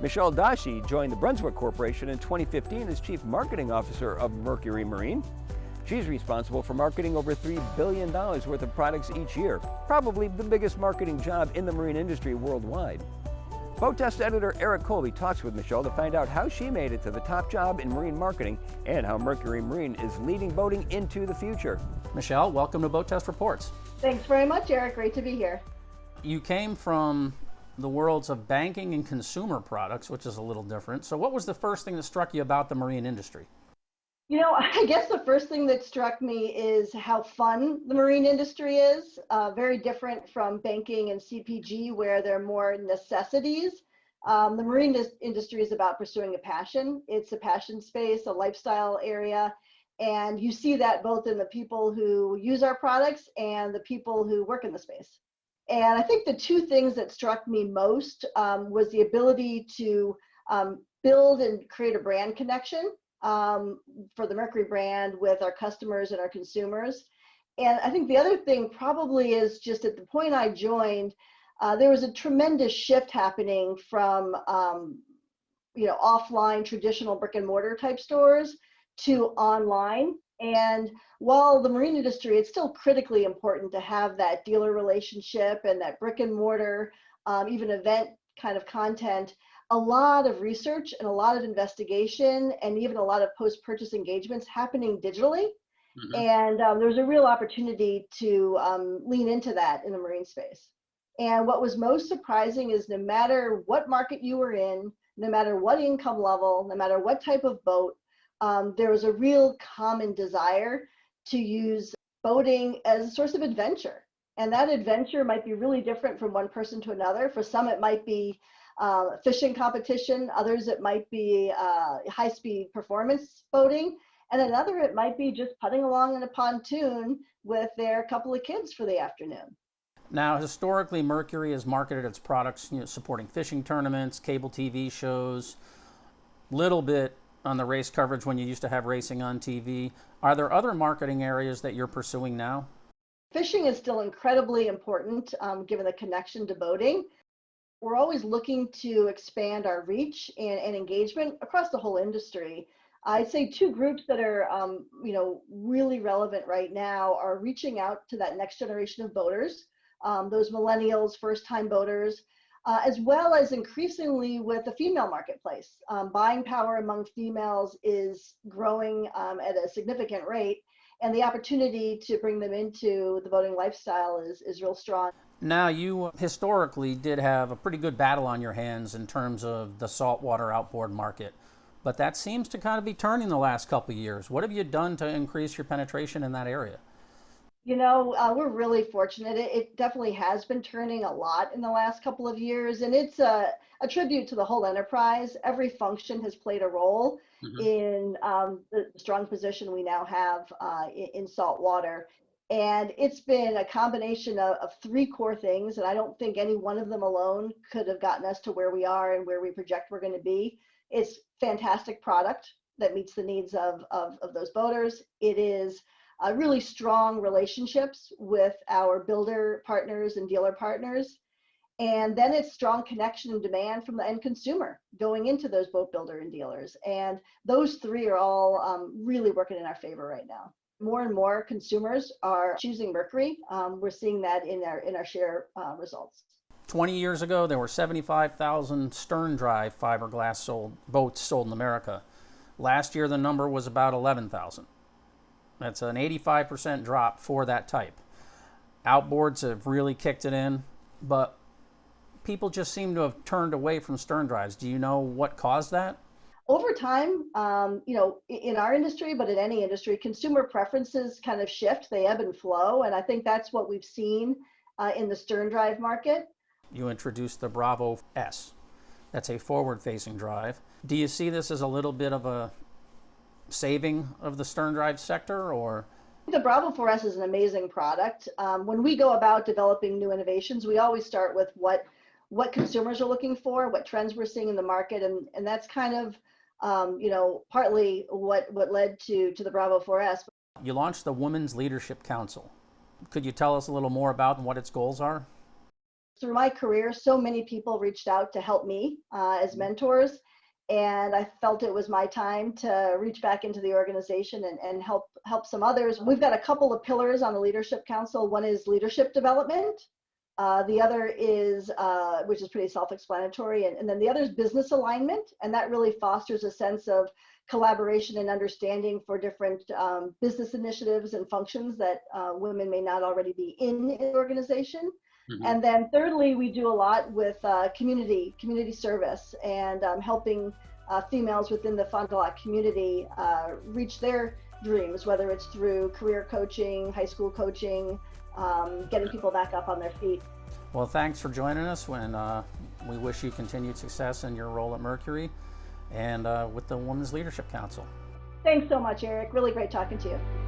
Michelle Dauchy joined the Brunswick Corporation in 2015 as Chief Marketing Officer of Mercury Marine. She's responsible for marketing over $3 billion worth of products each year, probably the biggest marketing job in the marine industry worldwide. BoatTEST editor Eric Colby talks with Michelle to find out how she made it to the top job in marine marketing and how Mercury Marine is leading boating into the future. Michelle, welcome to BoatTEST Reports. Thanks very much, Eric. Great to be here. You came from the worlds of banking and consumer products, which is a little different. So what was the first thing that struck you about the marine industry? You know, I guess the first thing that struck me is how fun the marine industry is. Very different from banking and CPG, where they're more necessities. The marine industry is about pursuing a passion. It's a passion space, a lifestyle area. And you see that both in the people who use our products and the people who work in the space. And I think the two things that struck me most was the ability to build and create a brand connection for the Mercury brand with our customers and our consumers. And I think the other thing probably is just at the point I joined, there was a tremendous shift happening from offline traditional brick and mortar type stores to online. And while the marine industry, it's still critically important to have that dealer relationship and that brick and mortar, even event kind of content, a lot of research and a lot of investigation and even a lot of post-purchase engagements happening digitally. Mm-hmm. And there's a real opportunity to lean into that in the marine space. And what was most surprising is no matter what market you were in, no matter what income level, no matter what type of boat, there was a real common desire to use boating as a source of adventure. And that adventure might be really different from one person to another. For some, it might be fishing competition. Others, it might be high-speed performance boating. And another, it might be just putting along in a pontoon with their couple of kids for the afternoon. Now, historically, Mercury has marketed its products, supporting fishing tournaments, cable TV shows, little bit on the race coverage when you used to have racing on TV. Are there other marketing areas that you're pursuing now? Fishing is still incredibly important given the connection to boating. We're always looking to expand our reach and engagement across the whole industry. I'd say two groups that are really relevant right now are reaching out to that next generation of boaters, those millennials, first-time boaters, as well as increasingly with the female marketplace. Buying power among females is growing at a significant rate, and the opportunity to bring them into the boating lifestyle is real strong. Now, you historically did have a pretty good battle on your hands in terms of the saltwater outboard market, but that seems to kind of be turning the last couple of years. What have you done to increase your penetration in that area? We're really fortunate. It definitely has been turning a lot in the last couple of years, and it's a tribute to the whole enterprise. Every function has played a role in the strong position we now have in saltwater. And it's been a combination of three core things, and I don't think any one of them alone could have gotten us to where we are and where we project we're going to be. It's fantastic product that meets the needs of those boaters. It is really strong relationships with our builder partners and dealer partners. And then it's strong connection and demand from the end consumer going into those boat builder and dealers. And those three are all really working in our favor right now. More and more consumers are choosing Mercury. We're seeing that in our share results. 20 years ago, there were 75,000 stern drive fiberglass boats sold in America. Last year, the number was about 11,000. That's an 85% drop for that type. Outboards have really kicked it in, but people just seem to have turned away from stern drives. Do you know what caused that? Over time, in our industry, but in any industry, consumer preferences kind of shift, they ebb and flow. And I think that's what we've seen in the stern drive market. You introduced the Bravo S. That's a forward-facing drive. Do you see this as a little bit of a saving of the stern drive sector, or? The Bravo 4S is an amazing product. When we go about developing new innovations, we always start with what consumers are looking for, what trends we're seeing in the market, and that's kind of partly what led to the Bravo 4S. You launched the Women's Leadership Council. Could you tell us a little more about what its goals are? through my career, so many people reached out to help me as mentors. And I felt it was my time to reach back into the organization and help some others. We've got a couple of pillars on the Leadership Council. One is leadership development. The other is, which is pretty self-explanatory, and then the other is business alignment, and that really fosters a sense of collaboration and understanding for different business initiatives and functions that women may not already be in the organization. Mm-hmm. And then thirdly, we do a lot with community service and helping females within the Fond du Lac community reach their dreams, whether it's through career coaching, high school coaching, getting people back up on their feet. Well, thanks for joining us. We wish you continued success in your role at Mercury and with the Women's Leadership Council. Thanks so much, Eric. Really great talking to you.